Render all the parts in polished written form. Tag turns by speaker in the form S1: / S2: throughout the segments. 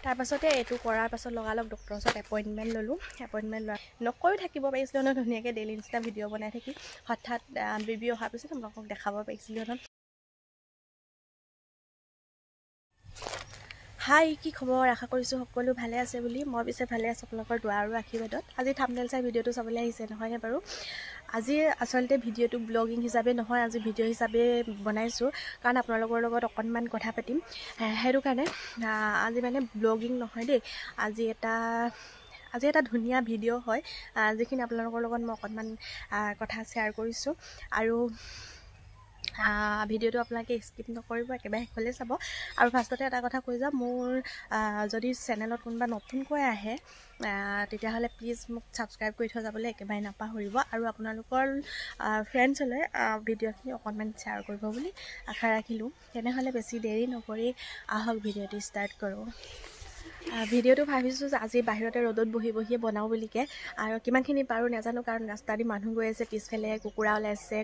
S1: তাৰ পাছতে এইটো কৰাৰ পাছত লগালগ ডক্টৰৰ ওচৰত এপইণ্টমেণ্ট ল'লোঁ এপইণ্টমেণ্ট লোৱা নকৈও থাকিব পাৰিছিলোঁ নহয় ধুনীয়াকৈ ডেইলি নিচিনা ভিডিঅ' বনাই থাকি হঠাৎ বেবী অহাৰ পিছত আপোনালোকক দেখাব পাৰিছিলোঁ নহয় হাই কি খবৰ আশা কৰিছোঁ সকলো ভালে আছে বুলি মই পিছে ভালে আছোঁ আপোনালোকৰ দোৱা আৰু আশীৰ্বাদত আজি থাম্বনেল চাই ভিডিঅ'টো চাবলৈ আহিছে নহয়নে বাৰু আজি আচলতে ভিডিঅ'টো ব্লগিং হিচাপে নহয় আজি ভিডিঅ' হিচাপে বনাইছোঁ কাৰণ আপোনালোকৰ লগত অকণমান কথা পাতিম সেইটো কাৰণে আজি মানে ব্লগিং নহয় দেই আজি এটা ধুনীয়া ভিডিঅ' হয় যিখিনি আপোনালোকৰ লগত মই অকণমান কথা শ্বেয়াৰ কৰিছোঁ আৰু ভিডিঅ'টো আপোনালোকে স্কিপ নকৰিব একেবাৰে শেষলৈ চাব আৰু ফাৰ্ষ্টতে এটা কথা কৈ যাওঁ মোৰ যদি চেনেলত কোনোবা নতুনকৈ আহে তেতিয়াহ'লে প্লিজ মোক ছাবস্ক্ৰাইব কৰি থৈ যাবলৈ একেবাৰে নাপাহৰিব আৰু আপোনালোকৰ ফ্ৰেণ্ডছলৈ ভিডিঅ'খিনি অকণমান শ্বেয়াৰ কৰিব বুলি আশা ৰাখিলোঁ তেনেহ'লে বেছি দেৰি নকৰি আহক ভিডিঅ'টো ষ্টাৰ্ট কৰোঁ ভিডিঅ'টো ভাবিছোঁ যে আজি বাহিৰতে ৰ'দত বহিয়ে বনাওঁ বুলিকৈ আৰু কিমানখিনি পাৰোঁ নাজানো কাৰণ ৰাস্তা দি মানুহ গৈ আছে পিছফালে কুকুৰ ওলাইছে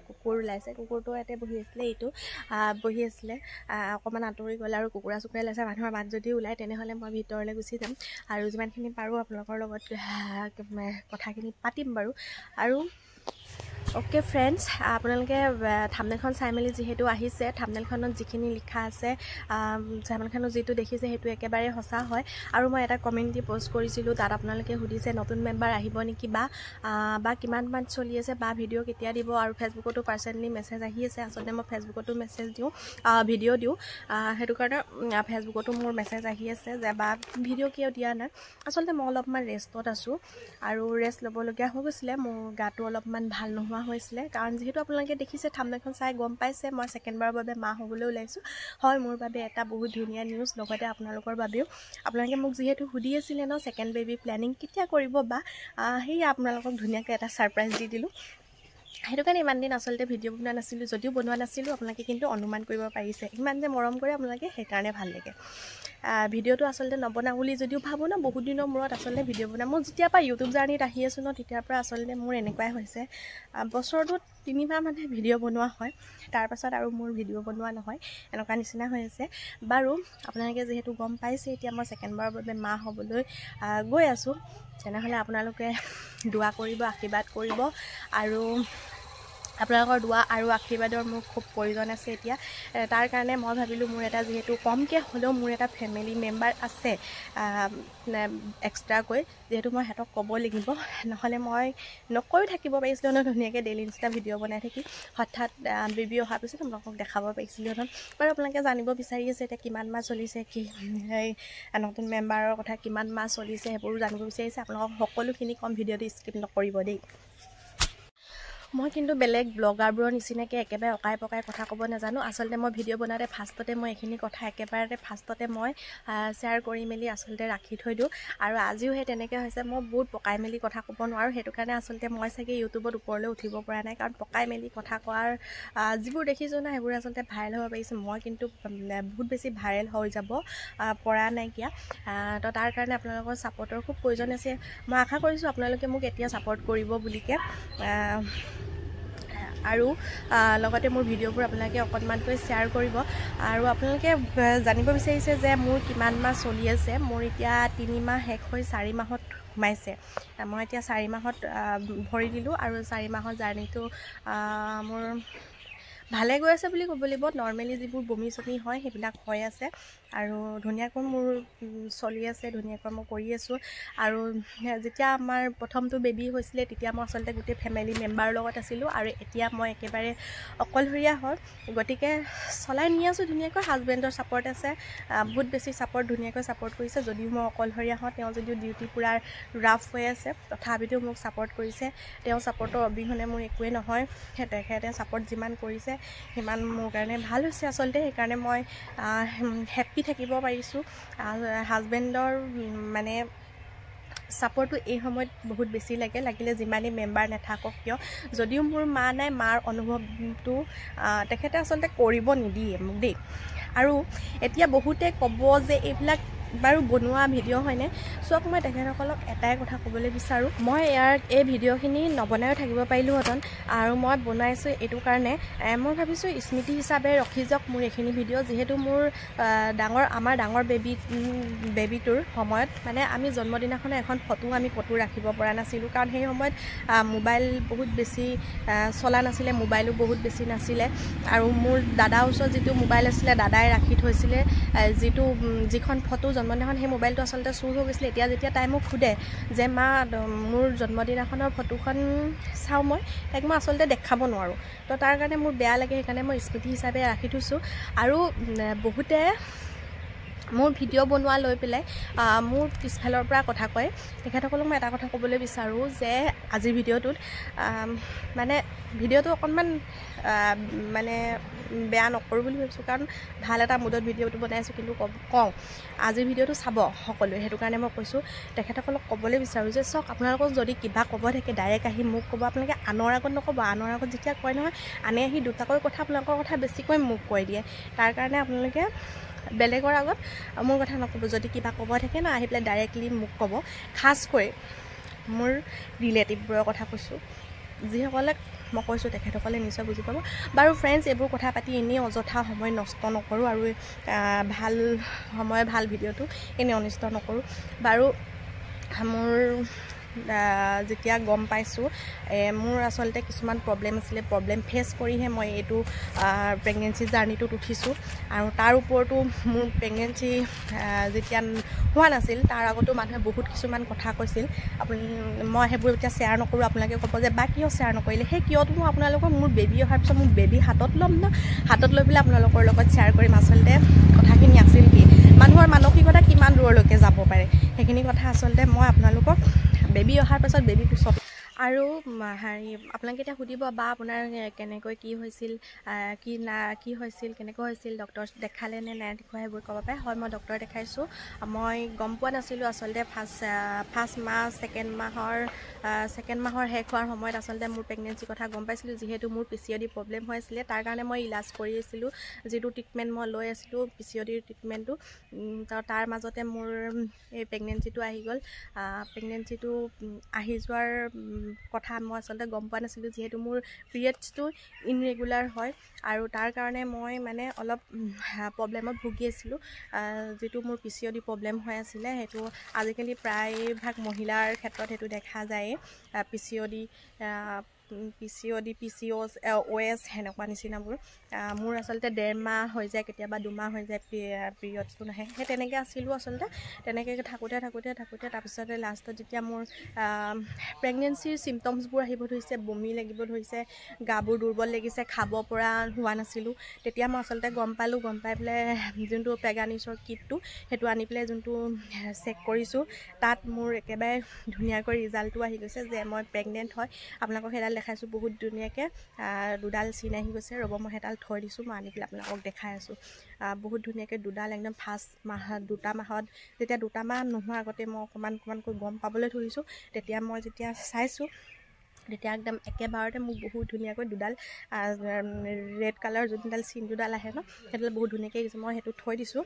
S1: কুকুৰটো ইয়াতে বহি আছিলে এইটো বহি আছিলে অকণমান আঁতৰি গ'ল আৰু কুকুৰা ওলাইছে মানুহৰ মাত যদি ওলায় তেনেহ'লে মই ভিতৰলৈ গুচি যাম আৰু যিমানখিনি পাৰোঁ আপোনালোকৰ লগত কথাখিনি পাতিম বাৰু আৰু অ'কে ফ্ৰেণ্ডছ আপোনালোকে থাম্বনেলখন চাই মেলি যিহেতু আহিছে থাম্বনেলখনত যিখিনি লিখা আছে থাম্বনেলখনত যিটো দেখিছে সেইটো একেবাৰে সঁচা হয় আৰু মই এটা কমেণ্ট দি পষ্ট কৰিছিলোঁ তাত আপোনালোকে সুধিছে নতুন মেম্বাৰ আহিব নেকি বা কিমান মান চলি আছে বা ভিডিঅ' কেতিয়া দিব আৰু ফেচবুকতো পাৰ্চনেলি মেছেজ আহি আছে আচলতে মই ফেচবুকতো মেছেজ দিওঁ ভিডিঅ' দিওঁ সেইটো কাৰণে ফেচবুকতো মোৰ মেছেজ আহি আছে যে বা ভিডিঅ' কিয় দিয়া নাই আচলতে মই অলপমান ৰেষ্টত আছোঁ আৰু ৰেষ্ট ল'বলগীয়া হৈ গৈছিলে মোৰ গাটো অলপমান ভাল নোহোৱা হৈছিলে কাৰণ যিহেতু আপোনালোকে দেখিছে থাম্বনেলখন চাই গম পাইছে মই ছেকেণ্ডবাৰৰ বাবে মা হ'বলৈ ওলাইছোঁ হয় মোৰ বাবে এটা বহুত ধুনীয়া নিউজ লগতে আপোনালোকৰ বাবেও আপোনালোকে মোক যিহেতু সুধি আছিলে ন ছেকেণ্ড বেবী প্লেনিং কেতিয়া কৰিব বা সেয়ে আপোনালোকক ধুনীয়াকৈ এটা ছাৰপ্ৰাইজ দি দিলোঁ সেইটো কাৰণে ইমান দিন আচলতে ভিডিঅ' বনোৱা নাছিলোঁ যদিও বনোৱা নাছিলোঁ আপোনালোকে কিন্তু অনুমান কৰিব পাৰিছে ইমান যে মৰম কৰে আপোনালোকে সেইকাৰণে ভাল লাগে ভিডিঅ'টো আচলতে নবনাওঁ বুলি যদিও ভাবোঁ ন বহুত দিনৰ মূৰত আচলতে ভিডিঅ' বনাওঁ মই যেতিয়াৰ পৰা ইউটিউব জাৰ্নিত আহি আছোঁ ন তেতিয়াৰ পৰা আচলতে মোৰ এনেকুৱাই হৈছে বছৰটোত 3বাৰ মানে ভিডিঅ' বনোৱা হয় তাৰপাছত আৰু মোৰ ভিডিঅ' বনোৱা নহয় এনেকুৱা নিচিনা হৈ আছে বাৰু আপোনালোকে যিহেতু গম পাইছে এতিয়া মই ছেকেণ্ডবাৰৰ বাবে মা হ'বলৈ গৈ আছোঁ তেনেহ'লে আপোনালোকে দোৱা কৰিব আশীৰ্বাদ কৰিব আৰু আপোনালোকৰ দোৱা আৰু আশীৰ্বাদৰ মোৰ খুব প্ৰয়োজন আছে এতিয়া তাৰ কাৰণে মই ভাবিলোঁ মোৰ এটা যিহেতু কমকৈ হ'লেও মোৰ এটা ফেমিলি মেম্বাৰ আছে এক্সট্ৰাকৈ যিহেতু মই সিহঁতক ক'ব লাগিব নহ'লে মই নকৈও থাকিব পাৰিছিলোঁ নহয় ধুনীয়াকৈ ডেইলি নিচিনা ভিডিঅ' বনাই থাকি হঠাৎ বেবী অহাৰ পিছত আপোনালোকক দেখাব পাৰিছিলোঁ নহয় বাৰু আপোনালোকে জানিব বিচাৰি আছে এতিয়া কিমান মাহ চলিছে কি নতুন মেম্বাৰৰ কথা কিমান মাহ চলিছে সেইবোৰো জানিব বিচাৰিছে আপোনালোকক সকলোখিনি কম ভিডিঅ'টো স্কিপ নকৰিব দেই মই কিন্তু বেলেগ ব্লগাৰবোৰৰ নিচিনাকৈ একেবাৰে অকাই পকাই কথা ক'ব নাজানো আচলতে মই ভিডিঅ' বনাওঁতে ফাৰ্ষ্টতে মই এইখিনি কথা একেবাৰে ফাৰ্ষ্টতে মই শ্বেয়াৰ কৰি মেলি আচলতে ৰাখি থৈ দিওঁ আৰু আজিও সেই তেনেকৈ হৈছে মই বহুত পকাই মেলি কথা ক'ব নোৱাৰোঁ সেইটো কাৰণে আচলতে মই চাগে ইউটিউবত ওপৰলৈ উঠিব পৰা নাই কাৰণ পকাই মেলি কথা কোৱাৰ যিবোৰ দেখিছোঁ না সেইবোৰ আচলতে ভাইৰেল হ'ব পাৰিছে মই কিন্তু বহুত বেছি ভাইৰেল হৈ যাব পৰা নাইকিয়া তো তাৰ কাৰণে আপোনালোকৰ ছাপৰ্টৰ খুব প্ৰয়োজন আছে মই আশা কৰিছোঁ আপোনালোকে মোক এতিয়া ছাপৰ্ট কৰিব বুলিকৈ আৰু লগতে মোৰ ভিডিঅ'বোৰ আপোনালোকে অকণমানকৈ শ্বেয়াৰ কৰিব আৰু আপোনালোকে জানিব বিচাৰিছে যে মোৰ কিমান মাহ চলি আছে মোৰ এতিয়া 3 মাহ শেষ হৈ 4 মাহত সোমাইছে মই এতিয়া 4 মাহত ভৰি দিলোঁ আৰু 4 মাহৰ জাৰ্নিটো মোৰ ভালে গৈ আছে বুলি ক'ব লাগিব নৰ্মেলি যিবোৰ বমি চমি হয় সেইবিলাক হৈ আছে আৰু ধুনীয়াকৈ মোৰ চলি আছে ধুনীয়াকৈ মই কৰি আছোঁ আৰু যেতিয়া আমাৰ প্ৰথমটো বেবী হৈছিলে তেতিয়া মই আচলতে গোটেই ফেমিলি মেম্বাৰৰ লগত আছিলোঁ আৰু এতিয়া মই একেবাৰে অকলশৰীয়া হয় গতিকে চলাই নি আছোঁ ধুনীয়াকৈ হাজবেণ্ডৰ ছাপৰ্ট আছে বহুত বেছি ছাপৰ্ট ধুনীয়াকৈ ছাপৰ্ট কৰিছে যদিও মই অকলশৰীয়া হওঁ তেওঁ যদিও ডিউটি পূৰা ৰাফ হৈ আছে তথাপিতো মোক ছাপৰ্ট কৰিছে তেওঁ ছাপৰ্টৰ অবিহনে মোৰ একোৱেই নহয় তেখেতে ছাপৰ্ট যিমান কৰিছে সিমান মোৰ কাৰণে ভাল হৈছে আচলতে সেইকাৰণে মই হেপ্পী থাকিব পাৰিছোঁ হাজবেণ্ডৰ মানে ছাপৰ্টটো এই সময়ত বহুত বেছি লাগিলে যিমানেই মেম্বাৰ নাথাকক কিয় যদিও মোৰ মা নাই মাৰ অনুভৱটো তেখেতে আচলতে কৰিব নিদিয়ে মোক দেই আৰু এতিয়া বহুতে ক'ব যে এইবিলাক বাৰু বনোৱা ভিডিঅ' হয়নে চক মই তেখেতসকলক এটাই কথা ক'বলৈ বিচাৰোঁ মই এই ভিডিঅ'খিনি নবনায়ো থাকিব পাৰিলোহেঁতেন আৰু মই বনাইছোঁ এইটো কাৰণে মই ভাবিছোঁ স্মৃতি হিচাপে ৰখি যাওক মোৰ এইখিনি ভিডিঅ' যিহেতু মোৰ আমাৰ ডাঙৰ বেবীটোৰ সময়ত মানে আমি জন্মদিনাখনে এখন ফটো ৰাখিব পৰা নাছিলোঁ কাৰণ সেই সময়ত মোবাইল বহুত বেছি চলা নাছিলে মোবাইলো বহুত বেছি নাছিলে আৰু মোৰ দাদাৰ ওচৰত যিটো মোবাইল আছিলে দাদাই ৰাখি থৈছিলে যিখন ফটো জন্মদিনাখন সেই মোবাইলটো আচলতে চুৰ হৈ গৈছিলে এতিয়া যেতিয়া তাই মোক সোধে যে মা মোৰ জন্মদিনাখনৰ ফটোখন চাওঁ তাইক মই আচলতে দেখাব নোৱাৰোঁ তো তাৰ কাৰণে মোৰ বেয়া লাগে সেইকাৰণে মই স্মৃতি হিচাপে ৰাখি থৈছোঁ আৰু বহুতে মোৰ ভিডিঅ' বনোৱা লৈ পেলাই মোৰ পিছফালৰ পৰা কথা কয় তেখেতসকলক মই এটা কথা ক'বলৈ বিচাৰোঁ যে আজিৰ ভিডিঅ'টোত মানে ভিডিঅ'টো অকণমান মানে বেয়া নকৰোঁ বুলি ভাবিছোঁ কাৰণ ভাল এটা মুডত ভিডিঅ'টো বনাইছোঁ কিন্তু কওঁ আজিৰ ভিডিঅ'টো চাব সকলোৱে সেইটো কাৰণে মই কৈছোঁ তেখেতসকলক ক'বলৈ বিচাৰোঁ যে চাওক আপোনালোকক যদি কিবা ক'ব থাকে ডাইৰেক্ট আহি মোক ক'ব আপোনালোকে আনৰ আগত নক'ব আনৰ আগত যেতিয়া কয় নহয় আনে আহি দুটাকৈ কথা আপোনালোকৰ কথা বেছিকৈ মোক কৈ দিয়ে তাৰ কাৰণে আপোনালোকে বেলেগৰ আগত মোৰ কথা নক'ব যদি কিবা ক'ব থাকে না আহি পেলাই ডাইৰেক্টলি মোক ক'ব খাছকৈ মোৰ ৰিলেটিভবোৰৰ কথা কৈছোঁ যিসকলে মই কৈছোঁ তেখেতসকলে নিশ্চয় বুজি পাব বাৰু ফ্ৰেণ্ডছ এইবোৰ কথা পাতি এনেই অযথা সময় নষ্ট নকৰোঁ আৰু ভাল ভিডিঅ'টো এনেই অনিষ্ট নকৰোঁ বাৰু মোৰ যেতিয়া গম পাইছোঁ মোৰ আচলতে কিছুমান প্ৰব্লেম আছিলে প্ৰব্লেম ফেচ কৰিহে মই এইটো প্ৰেগনেঞ্চি জাৰ্ণিটোত উঠিছোঁ আৰু তাৰ ওপৰতো মোৰ প্ৰেগনেঞ্চি যেতিয়া হোৱা নাছিল তাৰ আগতো মানুহে বহুত কিছুমান কথা কৈছিল মই সেইবোৰ এতিয়া শ্বেয়াৰ নকৰোঁ আপোনালোকে ক'ব যে বা কিয় শ্বেয়াৰ নকৰিলে সেই কিয়তো মই আপোনালোকক মোৰ বেবী অহাৰ পিছত মোৰ বেবী হাতত ল'ম ন হাতত লৈ পেলাই আপোনালোকৰ লগত শ্বেয়াৰ কৰিম আচলতে কথাখিনি আছিল কি মানুহৰ মানসিকতা কিমান দূৰলৈকে যাব পাৰে সেইখিনি কথা আচলতে মই আপোনালোকক বেবী অহাৰ পাছত বেবী পিছত আৰু আপোনালোকে এতিয়া সুধিব বা আপোনাৰ কেনেকৈ কি হৈছিল কি হৈছিল কেনেকৈ হৈছিল ডক্টৰ দেখালে নে নাই দেখুৱাই সেইবোৰ ক'ব পাৰে হয় মই ডক্টৰ দেখাইছোঁ মই গম পোৱা নাছিলোঁ আচলতে ফাৰ্ষ্ট মাহ ছেকেণ্ড মাহৰ শেষ হোৱাৰ সময়ত আচলতে মোৰ প্ৰেগনেঞ্চিৰ কথা গম পাইছিলোঁ যিহেতু মোৰ PCOD প্ৰব্লেম হৈ আছিলে তাৰ কাৰণে মই ইলাজ কৰি আছিলোঁ যিটো ট্ৰিটমেণ্ট মই লৈ আছিলোঁ PCODৰ ট্ৰিটমেণ্টটো তাৰ মাজতে মোৰ এই প্ৰেগনেঞ্চিটো আহি গ'ল প্ৰেগনেঞ্চিটো আহি যোৱাৰ কথা মই আচলতে গম পোৱা নাছিলোঁ যিহেতু মোৰ পিৰিয়ডছটো ইনৰেগুলাৰ হয় আৰু তাৰ কাৰণে মই মানে অলপ প্ৰব্লেমত ভুগি আছিলোঁ যিটো মোৰ PCOD প্ৰব্লেম হৈ আছিলে সেইটো আজিকালি প্ৰায়ভাগ মহিলাৰ ক্ষেত্ৰত সেইটো দেখা যায় PCOS সেনেকুৱা নিচিনাবোৰ মোৰ আচলতে 1.5 মাহ হৈ যায় কেতিয়াবা 2 মাহ হৈ যায় পিৰিয়ডছটো নাহে সেই তেনেকৈ আছিলোঁ আচলতে তেনেকৈ থাকোঁতে তাৰপিছতে লাষ্টত যেতিয়া মোৰ প্ৰেগনেঞ্চিৰ চিমটমছবোৰ আহিব ধৰিছে বমি লাগিব ধৰিছে গাবোৰ দুৰ্বল লাগিছে খাব পৰা হোৱা নাছিলোঁ তেতিয়া মই আচলতে গম পাই পেলাই যোনটো পেগানিছৰ কিটটো সেইটো আনি পেলাই যোনটো চেক কৰিছোঁ তাত মোৰ একেবাৰে ধুনীয়াকৈ ৰিজাল্টটো আহি গৈছে যে মই প্ৰেগনেণ্ট হয় আপোনালোকক সেইডাল দেখাইছোঁ বহুত ধুনীয়াকৈ দুডাল চিন আহি গৈছে ৰ'ব মই সেইডাল থৈ দিছোঁ মই আনি পেলাই আপোনালোকক দেখাই আছোঁ বহুত ধুনীয়াকৈ দুডাল একদম ফাৰ্ষ্ট মাহ 2টা মাহত যেতিয়া 2টা মাহ নোহোৱাৰ আগতে মই অকণমানকৈ গম পাবলৈ ধৰিছোঁ তেতিয়া মই যেতিয়া চাইছোঁ তেতিয়া একদম একেবাৰতে মোক বহুত ধুনীয়াকৈ দুডাল ৰেড কালাৰ যোনডাল চিন দুডাল আহে ন সেইডাল বহুত ধুনীয়াকৈ গৈছে মই সেইটো থৈ দিছোঁ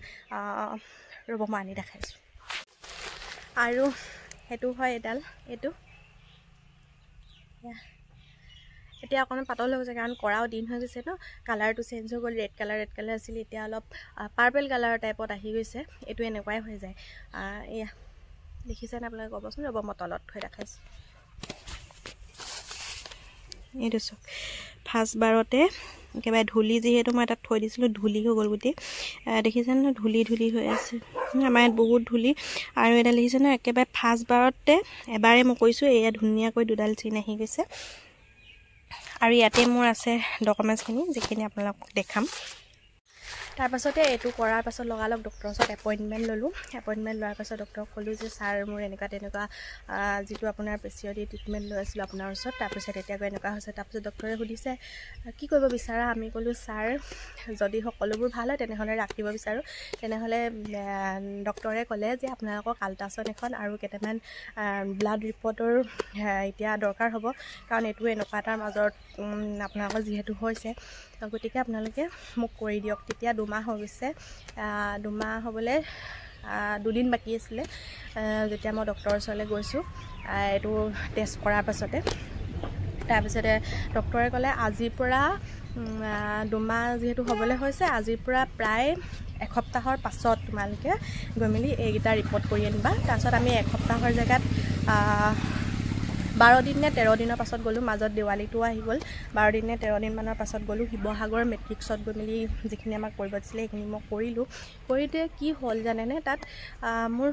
S1: ৰ'ব মই আনি দেখাইছোঁ আৰু সেইটো হয় এইটো এতিয়া অকণমান পাতল হৈ গৈছে কাৰণ কৰাও দিন হৈ গৈছে ন কালাৰটো চেঞ্জ হৈ গ'ল ৰেড কালাৰ আছিলে এতিয়া অলপ পাৰ্পল কালাৰ টাইপত আহি গৈছে এইটো এনেকুৱাই হৈ যায় এয়া দেখিছেনে আপোনালোকে ক'বচোন ৰ'ব মই তলত থৈ দেখাইছোঁ এইটো চাওক ফাৰ্ষ্ট বাৰতে একেবাৰে ধূলি যিহেতু মই তাত থৈ দিছিলোঁ ধূলি হৈ গ'ল গোটেই দেখিছেনে ন ধূলি হৈ আছে আমাৰ ইয়াত বহুত ধূলি আৰু এটা দেখিছেনে একেবাৰে ফাৰ্ষ্ট বাৰতে এবাৰে মই কৈছোঁ এয়া ধুনীয়াকৈ দুডাল চিন আহি গৈছে আৰু ইয়াতে মোৰ আছে ডকুমেণ্টছখিনি যিখিনি আপোনালোকক দেখাম তাৰপাছতে এইটো কৰাৰ পাছত লগালগ ডক্টৰৰ ওচৰত এপইণ্টমেণ্ট ল'লোঁ এপইণ্টমেণ্ট লোৱাৰ পাছত ডক্টৰক ক'লোঁ যে ছাৰ মোৰ এনেকুৱা তেনেকুৱা যিটো আপোনাৰ PCOD ট্ৰিটমেণ্ট লৈ আছিলোঁ আপোনাৰ ওচৰত তাৰপিছত এতিয়া গৈ এনেকুৱা হৈছে তাৰপিছত ডক্টৰে সুধিছে কি কৰিব বিচাৰা আমি ক'লোঁ ছাৰ যদি সকলোবোৰ ভাল হয় তেনেহ'লে ৰাখিব বিচাৰোঁ তেনেহ'লে ডক্টৰে ক'লে যে আপোনালোকক আল্ট্ৰাছাউণ্ড এখন আৰু কেইটামান ব্লাড ৰিপৰ্টৰ এতিয়া দৰকাৰ হ'ব কাৰণ এইটো এনেকুৱা এটাৰ মাজত আপোনালোকৰ যিহেতু হৈছে গতিকে আপোনালোকে মোক কৰি দিয়ক তেতিয়া 2 মাহ হৈ গৈছে 2 মাহ হ'বলৈ 2 দিন বাকী আছিলে যেতিয়া মই ডক্টৰৰ ওচৰলৈ গৈছোঁ এইটো টেষ্ট কৰাৰ পাছতে তাৰপিছতে ডক্টৰে ক'লে আজিৰ পৰা 2 মাহ যিহেতু হ'বলৈ হৈছে আজিৰ পৰা প্ৰায় এসপ্তাহৰ পাছত তোমালোকে গৈ মেলি এইকেইটা ৰিপৰ্ট কৰি আনিবা তাৰপিছত আমি এসপ্তাহৰ জেগাত 12 দিন নে 13 দিনৰ পাছত গ'লোঁ মাজত দেৱালীটো আহি গ'ল 12 দিন নে 13 দিনমানৰ পাছত গ'লোঁ শিৱসাগৰ মেট্ৰিক্সত গৈ মেলি যিখিনি আমাক কৰিব দিছিলে সেইখিনি মই কৰিলোঁ কৰিতে কি হ'ল জানেনে তাত মোৰ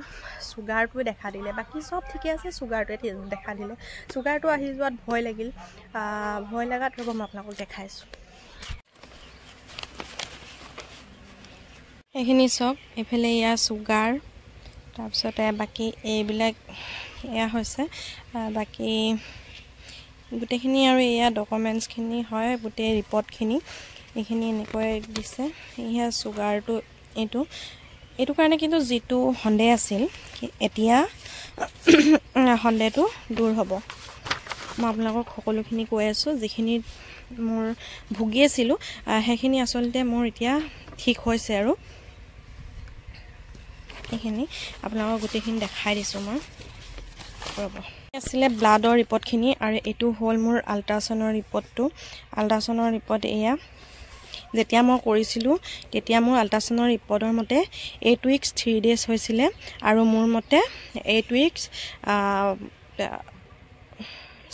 S1: চুগাৰটোৱে দেখা দিলে বাকী চব ঠিকে আছে চুগাৰটোৱে দেখা দিলে চুগাৰটো আহি যোৱাত ভয় লাগিল ভয় লগাত ৰ'ব মই আপোনালোকক দেখাইছোঁ এইখিনি চাওক এইফালে ইয়াৰ চুগাৰ তাৰপিছতে বাকী এইবিলাক এয়া হৈছে বাকী গোটেইখিনি আৰু এয়া ডকুমেণ্টছখিনি হয় গোটেই ৰিপৰ্টখিনি এইখিনি এনেকৈ দিছে এয়া চুগাৰটো এইটো কাৰণে কিন্তু যিটো সন্দেহ আছিল এতিয়া সন্দেহটো দূৰ হ'ব মই আপোনালোকক সকলোখিনি কৈ আছোঁ যিখিনি মোৰ ভুগি আছিলোঁ সেইখিনি আচলতে মোৰ এতিয়া ঠিক হৈছে আৰু এইখিনি আপোনালোকক গোটেইখিনি দেখাই দিছোঁ মই ৰ'ব আছিলে ব্লাডৰ ৰিপৰ্টখিনি আৰু এইটো হ'ল মোৰ আল্ট্ৰাছাউণ্ডৰ ৰিপৰ্টটো আল্ট্ৰাছাউণ্ডৰ ৰিপৰ্ট এয়া যেতিয়া মই কৰিছিলোঁ তেতিয়া মোৰ আল্ট্ৰাছাউণ্ডৰ ৰিপৰ্টৰ মতে 8 উইকছ 3 ডেজ হৈছিলে আৰু মোৰ মতে 8 উইকছ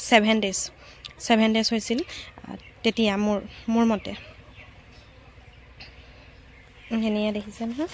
S1: 7 ডেজ হৈছিল তেতিয়া মোৰ মতে এইখিনিয়ে দেখিছে নহয়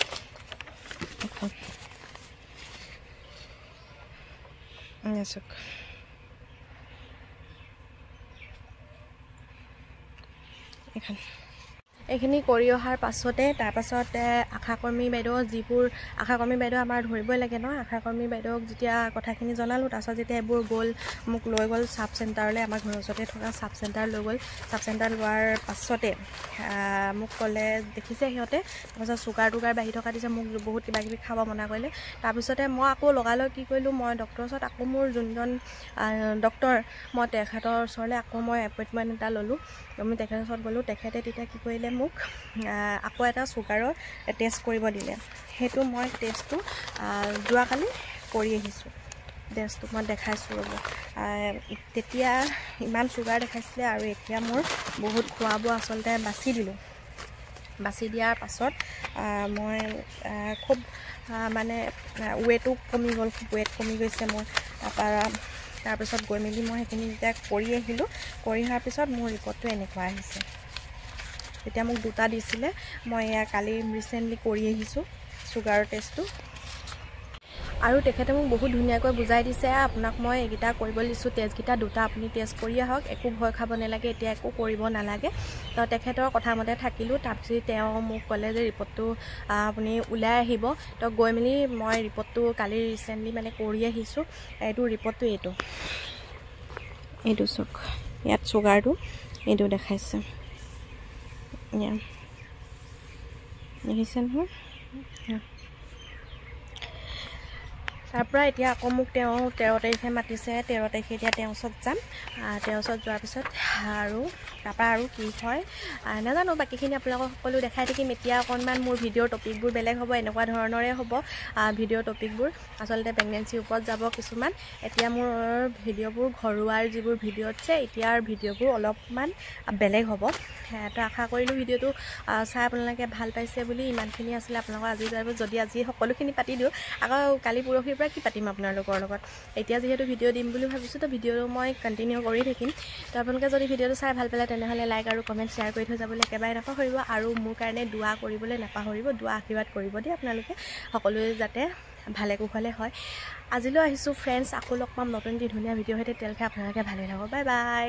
S1: এইখিনি কৰি অহাৰ পাছতে তাৰপাছত আশাকৰ্মী বাইদেউ যিবোৰ আশাকৰ্মী বাইদেউ আমাৰ ধৰিবই লাগে ন আশাকৰ্মী বাইদেউক যেতিয়া কথাখিনি জনালোঁ তাৰপাছত যেতিয়া এইবোৰ গ'ল মোক লৈ গ'ল চাব চেণ্টাৰলৈ আমাৰ ঘৰৰ ওচৰতে থকা চাব চেণ্টাৰ লৈ গ'ল চাব চেণ্টাৰ লোৱাৰ পাছতে মোক ক'লে দেখিছে সিহঁতে তাৰপাছত চুগাৰ বাঢ়ি থকা দিছে মোক বহুত কিবাকিবি খাব মনা কৰিলে তাৰপিছতে মই আকৌ লগালগ কি কৰিলোঁ মই ডক্টৰৰ ওচৰত আকৌ মোৰ যোনজন ডক্টৰ মই তেখেতৰ ওচৰলৈ আকৌ মই এপইণ্টমেণ্ট এটা ল'লোঁ আমি তেখেতৰ ওচৰত গ'লোঁ তেখেতে তেতিয়া কি কৰিলে মোক আকৌ এটা চুগাৰৰ টেষ্ট কৰিব দিলে সেইটো মই টেষ্টটো যোৱাকালি কৰি আহিছোঁ টেষ্টটো মই দেখাইছোঁ ৰ'ব তেতিয়া ইমান চুগাৰ দেখাইছিলে আৰু এতিয়া মোৰ বহুত খোৱা বোৱা আচলতে বাছি দিলোঁ বাছি দিয়াৰ পাছত মই খুব মানে ৱেটো কমি গ'ল খুব ৱেট কমি গৈছে মোৰ তাৰপিছত গৈ মেলি মই সেইখিনি যেতিয়া কৰি আহিলোঁ কৰি অহাৰ পিছত মোৰ ৰিপৰ্টটো এনেকুৱা আহিছে এতিয়া মোক 2টা দিছিলে মই এয়া কালি ৰিচেণ্টলি কৰি আহিছোঁ চুগাৰৰ টেষ্টটো আৰু তেখেতে মোক বহুত ধুনীয়াকৈ বুজাই দিছে আপোনাক মই এইকেইটা কৰিব দিছোঁ টেষ্টকেইটা 2টা আপুনি টেষ্ট কৰি আহক একো ভয় খাব নালাগে এতিয়া একো কৰিব নালাগে তো তেখেতৰ কথামতে থাকিলোঁ তাৰপিছত তেওঁ মোক ক'লে যে ৰিপৰ্টটো আপুনি ওলাই আহিব তো গৈ মেলি মই ৰিপৰ্টটো কালি ৰিচেণ্টলি মানে কৰি আহিছোঁ এইটো ৰিপৰ্টটো এইটো চাওক ইয়াত চুগাৰটো এইটো দেখাইছে দেখিছে নহয় তাৰপৰা এতিয়া আকৌ মোক তেওঁ 13 তাৰিখে মাতিছে 13 তাৰিখে এতিয়া তেওঁৰ ওচৰত যাম তেওঁৰ ওচৰত যোৱাৰ পিছত আৰু তাৰপৰা আৰু কি হয় নাজানো বাকীখিনি আপোনালোকক সকলো দেখাই থাকিম এতিয়া অকণমান মোৰ ভিডিঅ'ৰ টপিকবোৰ বেলেগ হ'ব এনেকুৱা ধৰণৰে হ'ব ভিডিঅ'ৰ টপিকবোৰ আচলতে প্ৰেগনেঞ্চিৰ ওপৰত যাব কিছুমান এতিয়া মোৰ ভিডিঅ'বোৰ ঘৰুৱাৰ যিবোৰ ভিডিঅ' আছে এতিয়াৰ ভিডিঅ'বোৰ অলপমান বেলেগ হ'ব তো আশা কৰিলোঁ ভিডিঅ'টো চাই আপোনালোকে ভাল পাইছে বুলি ইমানখিনি আছিলে আপোনালোকৰ আজি যদি আজি সকলোখিনি পাতি দিওঁ আকৌ কালি পৰহিৰ পৰা কি পাতিম আপোনালোকৰ লগত এতিয়া যিহেতু ভিডিঅ' দিম বুলি ভাবিছোঁ তো ভিডিঅ'টো মই কণ্টিনিউ কৰি থাকিম তো আপোনালোকে যদি ভিডিঅ'টো চাই ভাল পালে তেনেহ'লে লাইক আৰু কমেণ্ট শ্বেয়াৰ কৰি থৈ যাবলৈ একেবাৰে নাপাহৰিব আৰু মোৰ কাৰণে দোৱা কৰিবলৈ নাপাহৰিব দোৱা আশীৰ্বাদ কৰিব দেই আপোনালোকে সকলোৱে যাতে ভালে কুশলে হয় আজিলৈ আহিছোঁ ফ্ৰেণ্ডছ আকৌ লগ পাম নতুন ধুনীয়া ভিডিঅ' সৈতে তেতিয়ালৈকে আপোনালোকে ভালে থাকক বাই বাই